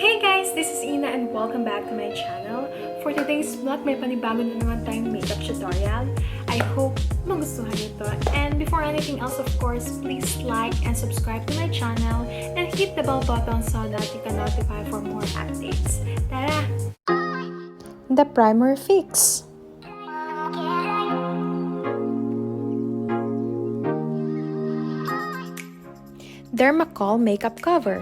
Hey guys! This is Ina and welcome back to my channel. For today's vlog, may panibago na naman tayong makeup tutorial. I hope magustuhan ito. And before anything else, of course, please like and subscribe to my channel and hit the bell button so that you can notify for more updates. Tara! The primer fix. Dermacol Makeup Cover.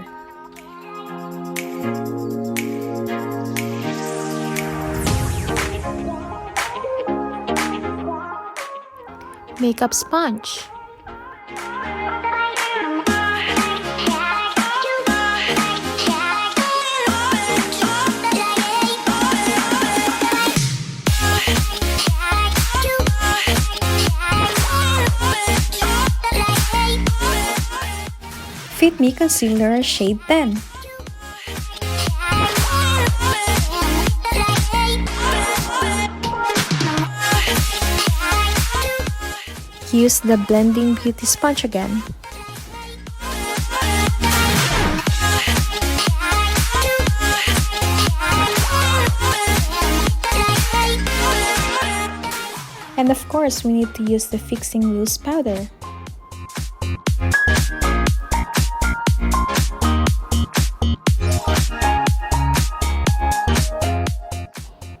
Makeup Sponge. Fit Me Concealer Shade 10. Use the blending beauty sponge again. And of course, we need to use the fixing loose powder.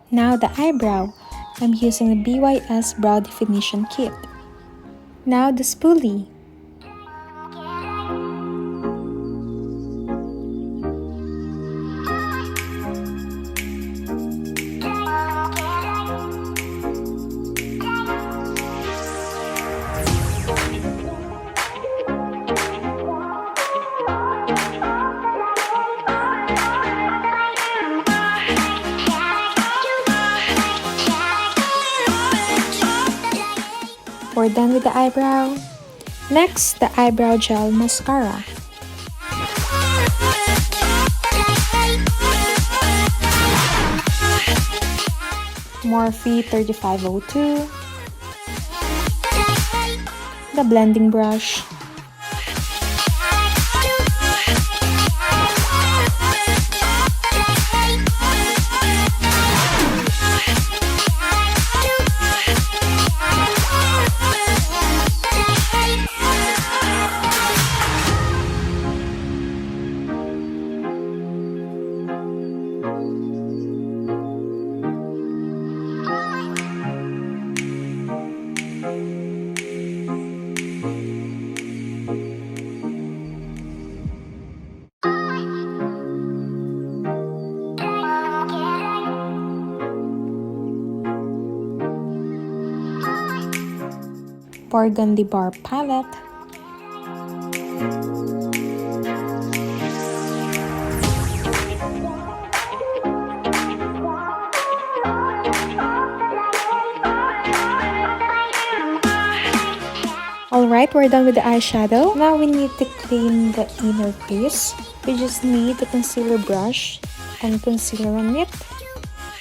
Now the eyebrow. I'm using the BYS Brow Definition Kit. Now the spoolie. We're done with the eyebrow. Next, the eyebrow gel mascara. Morphe 3502. The blending brush. Burgundy Bar Palette. Alright, we're done with the eyeshadow. Now we need to clean the inner crease. We just need the concealer brush and concealer on it,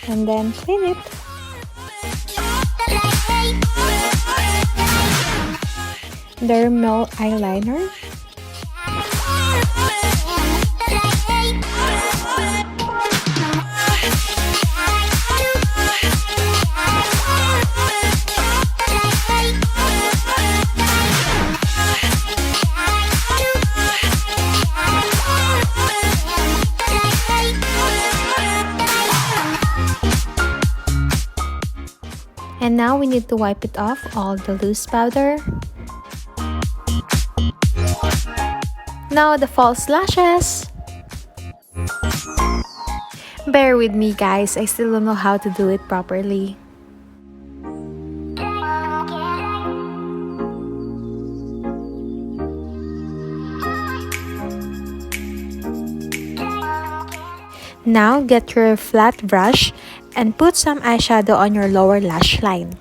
and then clean it. The Rimmel eyeliner. And now we need to wipe it off all the loose powder. Now the false lashes. Bear with me guys, I still don't know how to do it properly. Now get your flat brush and put some eyeshadow on your lower lash line.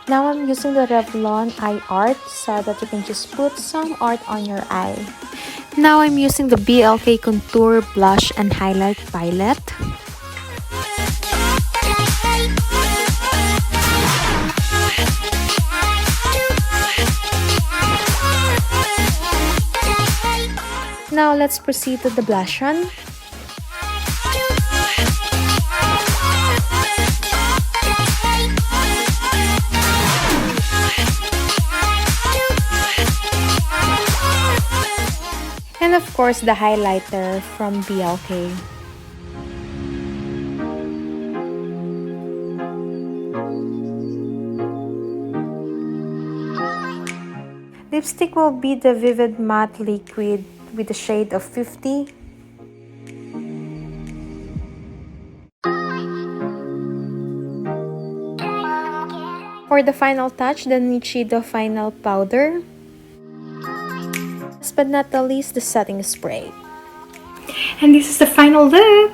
Now I'm using the Revlon Art so that you can just put some art on your eye. Now I'm using the BLK Contour Blush and Highlight Palette. Now let's proceed to the blush on. And of course, the highlighter from BLK. Lipstick will be the Vivid Matte Liquid with the shade of 50. For the final touch, the Nichido Final Powder. Last but not the least, the setting spray. And this is the final look.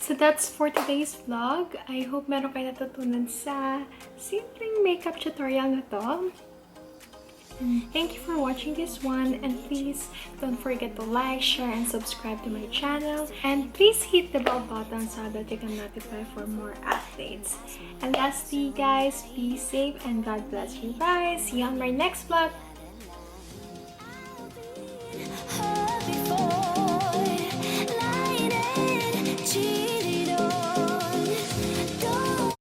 So that's for today's vlog. I hope meron kayo natutunan sa simpleng makeup tutorial na to. And thank you for watching this one, and please don't forget to like, share, and subscribe to my channel. And please hit the bell button so that you can notify for more updates. And lastly guys, be safe and God bless you guys. See you on my next vlog.